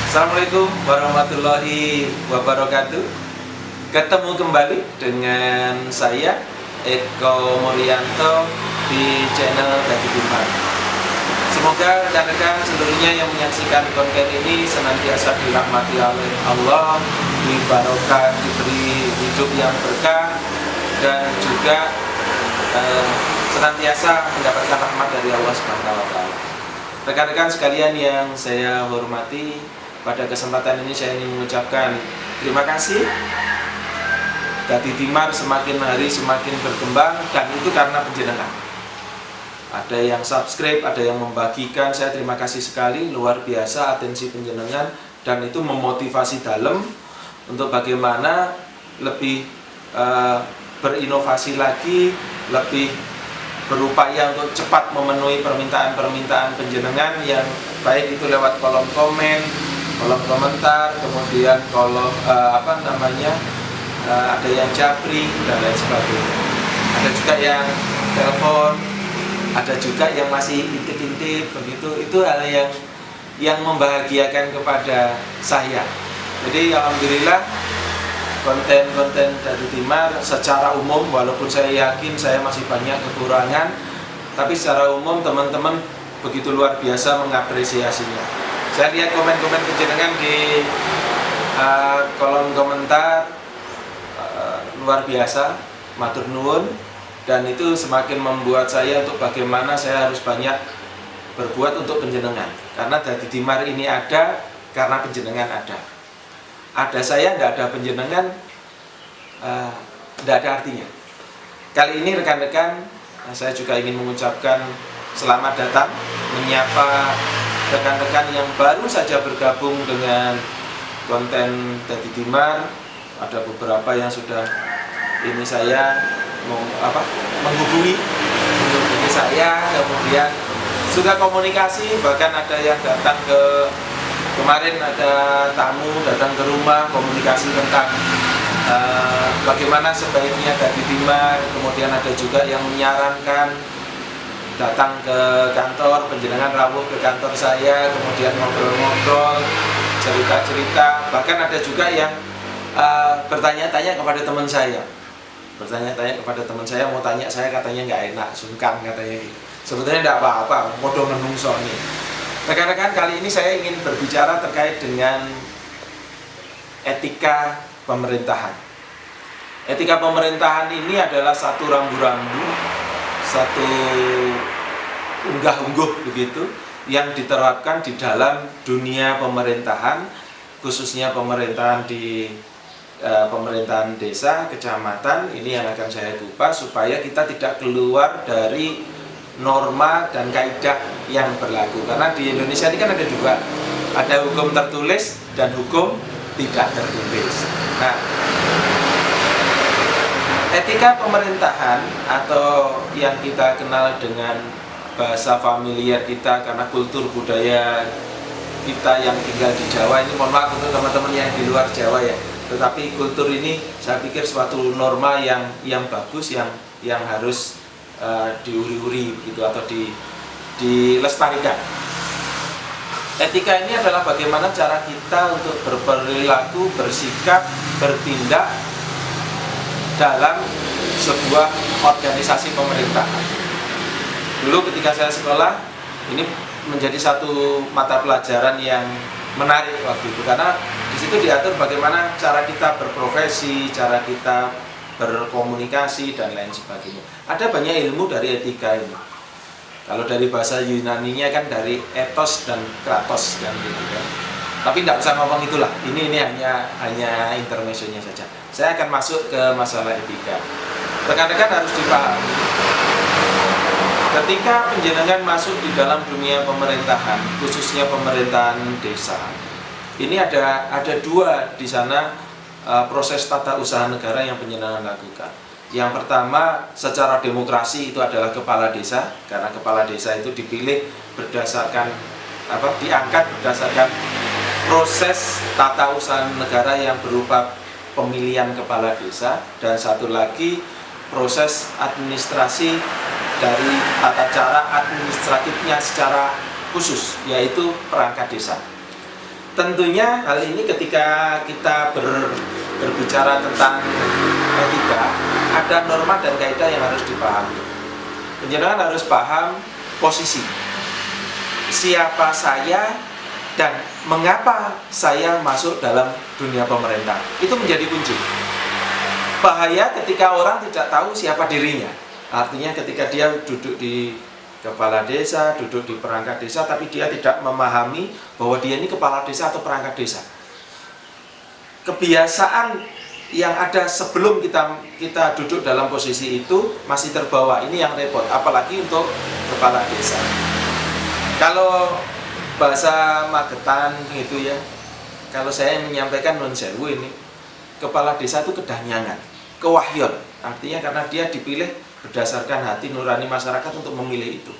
Assalamualaikum warahmatullahi wabarakatuh. Ketemu kembali dengan saya Eko Mulyanto di channel Dadi Dimar. Semoga rekan-rekan seluruhnya yang menyaksikan konten ini senantiasa dirahmati oleh Allah, diberi barokah, diberi hidup yang berkah, dan juga senantiasa mendapatkan rahmat dari Allah Subhanahu wa Ta'ala. Rekan-rekan sekalian yang saya hormati, pada kesempatan ini saya ingin mengucapkan terima kasih. Dadi Dimar semakin hari semakin berkembang, dan itu karena penjenengan. Ada yang subscribe, ada yang membagikan. Saya terima kasih sekali, luar biasa atensi penjenengan, dan itu memotivasi dalam untuk bagaimana lebih berinovasi lagi, lebih berupaya untuk cepat memenuhi permintaan-permintaan penjenengan, yang baik itu lewat kolom komen, kolom komentar, kemudian kolom ada yang japri dan lain sebagainya. Ada juga yang telepon, ada juga yang masih intip-intip begitu. Itu hal yang membahagiakan kepada saya. Jadi alhamdulillah konten-konten Dadi Dimar secara umum, walaupun saya yakin saya masih banyak kekurangan, tapi secara umum teman-teman begitu luar biasa mengapresiasinya. Saya lihat komen-komen penjenengan di kolom komentar, luar biasa, matur nuwun, dan itu semakin membuat saya untuk bagaimana saya harus banyak berbuat untuk penjenengan. Karena Dadi Dimar ini ada karena penjenengan ada. Ada saya, tidak ada penjenengan, tidak ada artinya. Kali ini rekan-rekan, saya juga ingin mengucapkan selamat datang, menyapa rekan-rekan yang baru saja bergabung dengan konten Dadi Dimar. Ada beberapa yang sudah ini saya menghubungi saya, kemudian sudah komunikasi, bahkan ada yang datang kemarin ada tamu datang ke rumah komunikasi tentang bagaimana sebaiknya Dadi Dimar. Kemudian ada juga yang menyarankan datang ke kantor penjenengan, rawuh ke kantor saya, kemudian ngobrol-ngobrol, cerita-cerita. Bahkan ada juga yang bertanya-tanya kepada teman saya. Mau tanya saya, katanya nggak enak, sungkan katanya gitu. Sebetulnya tidak apa-apa, modo menungso nih. Rekan-rekan, kali ini saya ingin berbicara terkait dengan etika pemerintahan. Etika pemerintahan ini adalah satu rambu-rambu, satu unggah-ungguh begitu, yang diterapkan di dalam dunia pemerintahan, khususnya pemerintahan di pemerintahan desa, kecamatan. Ini yang akan saya kupas supaya kita tidak keluar dari norma dan kaidah yang berlaku. Karena di Indonesia ini kan ada dua, ada hukum tertulis dan hukum tidak tertulis. Nah, etika pemerintahan atau yang kita kenal dengan bahasa familiar kita karena kultur budaya kita yang tinggal di Jawa ini, mohon maaf untuk teman-teman yang di luar Jawa ya, tetapi kultur ini saya pikir suatu norma yang bagus, yang harus diuri-uri gitu, atau dilestarikan. Etika ini adalah bagaimana cara kita untuk berperilaku, bersikap, bertindak dalam sebuah organisasi pemerintahan. Dulu ketika saya sekolah, ini menjadi satu mata pelajaran yang menarik waktu itu, karena di situ diatur bagaimana cara kita berprofesi, cara kita berkomunikasi dan lain sebagainya. Ada banyak ilmu dari etika ini. Kalau dari bahasa Yunaninya kan dari ethos dan kratos kan gitu kan. Tapi tidak usah ngomong itulah. Ini hanya intermezzonya saja. Saya akan masuk ke masalah etika. Rekan-rekan harus dipahami, ketika penjenengan masuk di dalam dunia pemerintahan, khususnya pemerintahan desa, ini ada dua di sana proses tata usaha negara yang penjenengan lakukan. Yang pertama, secara demokrasi itu adalah kepala desa, karena kepala desa itu dipilih berdasarkan diangkat berdasarkan proses tata usaha negara yang berupa pemilihan kepala desa. Dan satu lagi, proses administrasi dari tata cara administratifnya secara khusus, yaitu perangkat desa. tentunya hal ini ketika kita berbicara tentang etika, ada norma dan kaidah yang harus dipahami. Penjenengan harus paham posisi siapa saya dan mengapa saya masuk dalam dunia pemerintah. Itu menjadi kunci. Bahaya ketika orang tidak tahu siapa dirinya. Artinya ketika dia duduk di kepala desa, duduk di perangkat desa, tapi dia tidak memahami bahwa dia ini kepala desa atau perangkat desa. Kebiasaan yang ada sebelum kita duduk dalam posisi itu masih terbawa. Ini yang repot, apalagi untuk kepala desa. Kalau bahasa Magetan gitu ya, kalau saya menyampaikan non sewu ini, kepala desa itu kedanyangan, kewahyon. Artinya karena dia dipilih berdasarkan hati nurani masyarakat untuk memilih itu.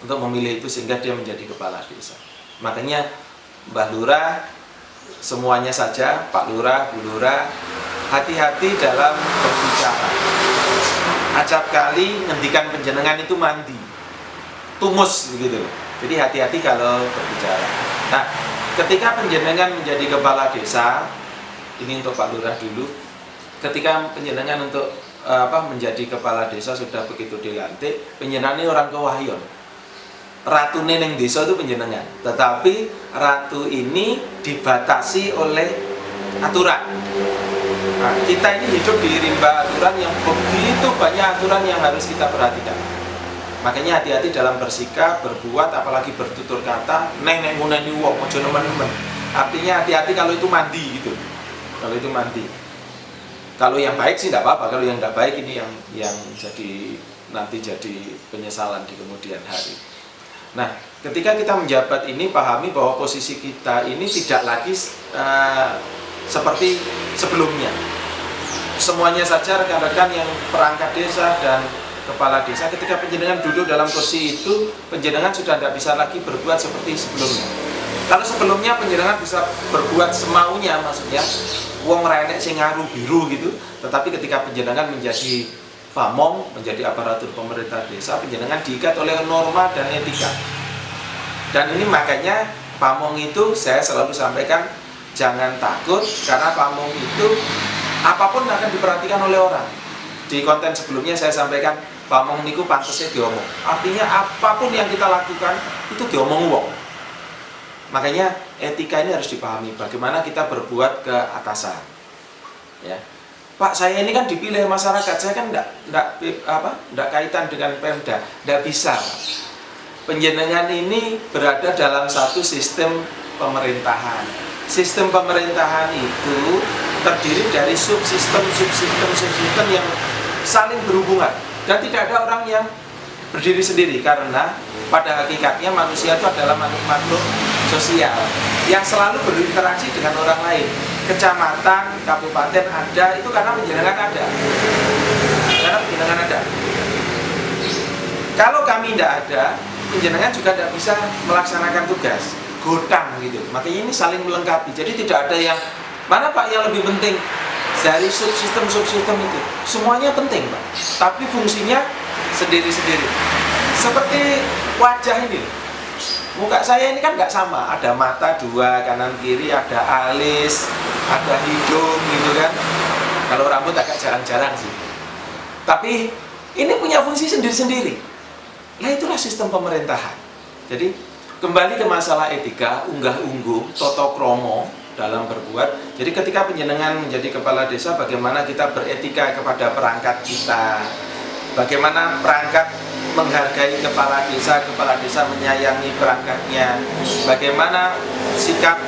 Untuk memilih itu sehingga dia menjadi kepala desa. Makanya Mbah Lurah, semuanya saja, Pak Lurah, Bu Lurah, hati-hati dalam berbicara. Acap kali ngendikan penjenengan itu mandi, tumus begitu. Jadi hati-hati kalau berbicara. Nah, ketika penjenengan menjadi kepala desa, ini untuk Pak Lurah dulu. Ketika penjenengan untuk menjadi kepala desa sudah begitu dilantik, penjenengan ini orang kewahyon. Ratu neneng desa itu penjenengan, tetapi ratu ini dibatasi oleh aturan. Nah, kita ini hidup di rimba aturan yang begitu banyak aturan yang harus kita perhatikan. Makanya hati-hati dalam bersikap, berbuat, apalagi bertutur kata, neng nguneni wong, ojo nemen-nemen. Artinya hati-hati kalau itu mandi gitu. Kalau itu mandi. Kalau yang baik sih tidak apa-apa, kalau yang tidak baik ini yang nanti jadi penyesalan di kemudian hari. Nah, ketika kita menjabat ini, pahami bahwa posisi kita ini tidak lagi seperti sebelumnya. Semuanya saja rekan-rekan yang perangkat desa dan kepala desa, ketika penjenengan duduk dalam kursi itu, penjenengan sudah tidak bisa lagi berbuat seperti sebelumnya. Kalau sebelumnya penjenengan bisa berbuat semaunya, maksudnya wong renek sing ngaru biru gitu, tetapi ketika penjenengan menjadi pamong, menjadi aparatur pemerintah desa, penjenengan diikat oleh norma dan etika. Dan ini makanya pamong itu saya selalu sampaikan, jangan takut, karena pamong itu apapun akan diperhatikan oleh orang. Di konten sebelumnya saya sampaikan, pamong niku pantesnya diomong. Artinya apapun yang kita lakukan itu diomong wong. Makanya etika ini harus dipahami. Bagaimana kita berbuat ke atasan. Ya, Pak, saya ini kan dipilih masyarakat. Saya kan enggak kaitan dengan Pemda. Enggak bisa. Penjenengan ini berada dalam satu sistem pemerintahan. Sistem pemerintahan itu terdiri dari subsistem yang saling berhubungan, dan tidak ada orang yang berdiri sendiri, karena pada hakikatnya manusia itu adalah makhluk sosial yang selalu berinteraksi dengan orang lain. Kecamatan, kabupaten ada itu karena penjenengan ada. Karena penjenengan ada. Kalau kami tidak ada, penjenengan juga tidak bisa melaksanakan tugas. Gotang gitu. Makanya ini saling melengkapi. Jadi tidak ada yang mana Pak yang lebih penting dari subsistem itu. Semuanya penting Pak. Tapi fungsinya sendiri-sendiri. Seperti wajah ini. Muka saya ini kan nggak sama. Ada mata dua, kanan kiri, ada alis, ada hidung gitu kan. Kalau rambut agak jarang-jarang sih. Tapi ini punya fungsi sendiri-sendiri. Nah itulah sistem pemerintahan. Jadi kembali ke masalah etika, unggah-ungguh, toto kromo dalam berbuat. Jadi ketika penjenengan menjadi kepala desa, bagaimana kita beretika kepada perangkat kita, bagaimana perangkat menghargai kepala desa menyayangi perangkatnya, bagaimana sikap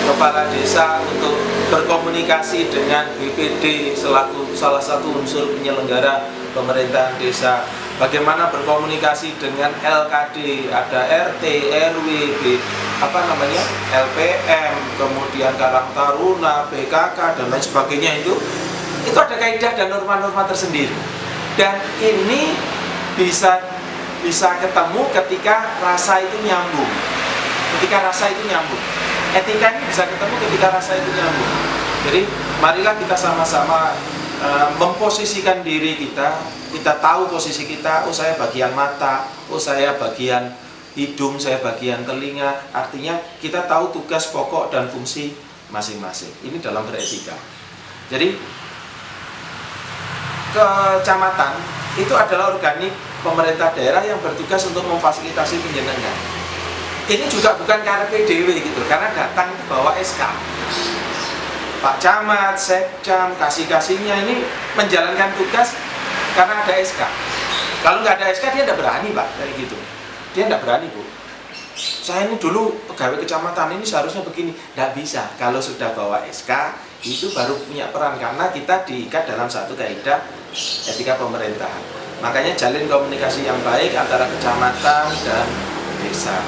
kepala desa untuk berkomunikasi dengan BPD selaku salah satu unsur penyelenggara pemerintahan desa, bagaimana berkomunikasi dengan LKD, ada RT, RW, LPM, kemudian Karang Taruna, PKK dan lain sebagainya. Itu ada kaidah dan norma-norma tersendiri. Dan ini bisa ketemu ketika rasa itu nyambung. Etika ini bisa ketemu ketika rasa itu nyambung. Jadi marilah kita sama-sama memposisikan diri kita tahu posisi kita. Oh saya bagian mata, oh saya bagian hidung, saya bagian telinga. Artinya kita tahu tugas pokok dan fungsi masing-masing. Ini dalam beretika. Jadi kecamatan itu adalah organik pemerintah daerah yang bertugas untuk memfasilitasi penjenengan. Ini juga bukan karena PDW gitu, karena datang bawa SK. Pak Camat, Sekcam, kasih-kasihnya ini menjalankan tugas karena ada SK. Kalau nggak ada SK dia tidak berani Pak, kayak gitu. Dia tidak berani Bu. Saya ini dulu pegawai kecamatan ini seharusnya begini, tidak bisa. Kalau sudah bawa SK itu baru punya peran karena kita diikat dalam satu kaidah etika pemerintahan. Makanya jalin komunikasi yang baik antara kecamatan dan desa.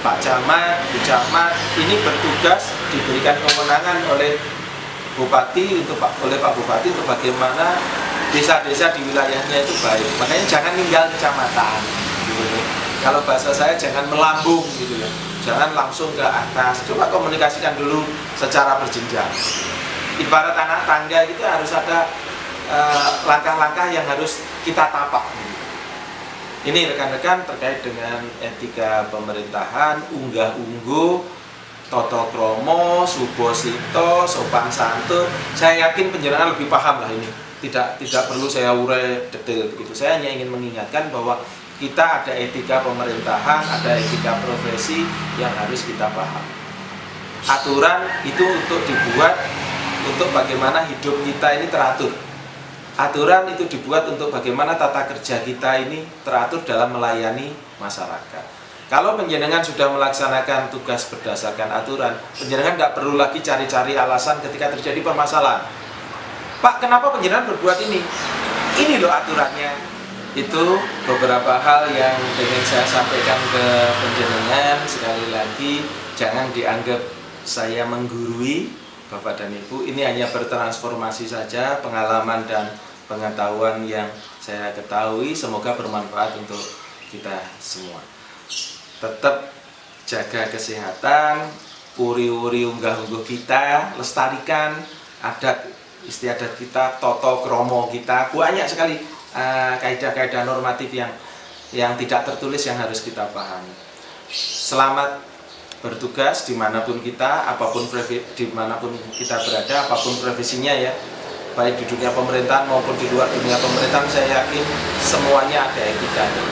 Pak Camat, Bu Camat ini bertugas diberikan kewenangan oleh Bupati oleh Pak Bupati untuk bagaimana desa-desa di wilayahnya itu baik. Makanya jangan tinggal kecamatan gitu. Kalau bahasa saya jangan melambung gitu ya. Jangan langsung ke atas. Coba komunikasikan dulu secara berjenjang. Ibarat anak tangga gitu harus ada langkah-langkah yang harus kita tapak. Ini rekan-rekan terkait dengan etika pemerintahan, unggah-ungguh, toto kromo, subosito, sopan santun. Saya yakin penjelasan lebih paham lah ini. Tidak perlu saya urai detail begitu. Saya hanya ingin mengingatkan bahwa kita ada etika pemerintahan, ada etika profesi yang harus kita paham. Aturan itu untuk dibuat untuk bagaimana hidup kita ini teratur. Aturan itu dibuat untuk bagaimana tata kerja kita ini teratur dalam melayani masyarakat. Kalau penjenengan sudah melaksanakan tugas berdasarkan aturan, penjenengan nggak perlu lagi cari-cari alasan ketika terjadi permasalahan. Pak, kenapa penjenengan berbuat ini? Ini loh aturannya. Itu beberapa hal yang ingin saya sampaikan ke penjenengan. Sekali lagi, jangan dianggap saya menggurui Bapak dan Ibu. Ini hanya bertransformasi saja, pengalaman dan pengetahuan yang saya ketahui. Semoga bermanfaat untuk kita semua. Tetap jaga kesehatan, uri-uri unggah-ungguh kita, lestarikan adat istiadat kita, toto kromo kita. Banyak sekali kaidah-kaidah normatif yang tidak tertulis yang harus kita pahami. Selamat bertugas dimanapun kita, dimanapun kita berada, apapun profesinya ya, baik di dunia pemerintahan maupun di luar dunia pemerintahan. Saya yakin semuanya ada etikanya.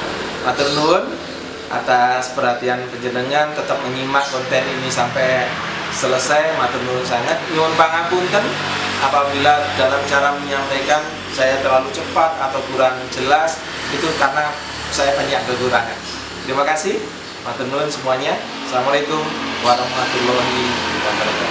Matur nuwun atas perhatian panjenengan, tetap menyimak konten ini sampai selesai. Matur nuwun sangat. Nyuwun pangapunten apabila dalam cara menyampaikan saya terlalu cepat atau kurang jelas, itu karena saya banyak kekurangan. Terima kasih. Matur nuwun semuanya. Assalamualaikum warahmatullahi wabarakatuh.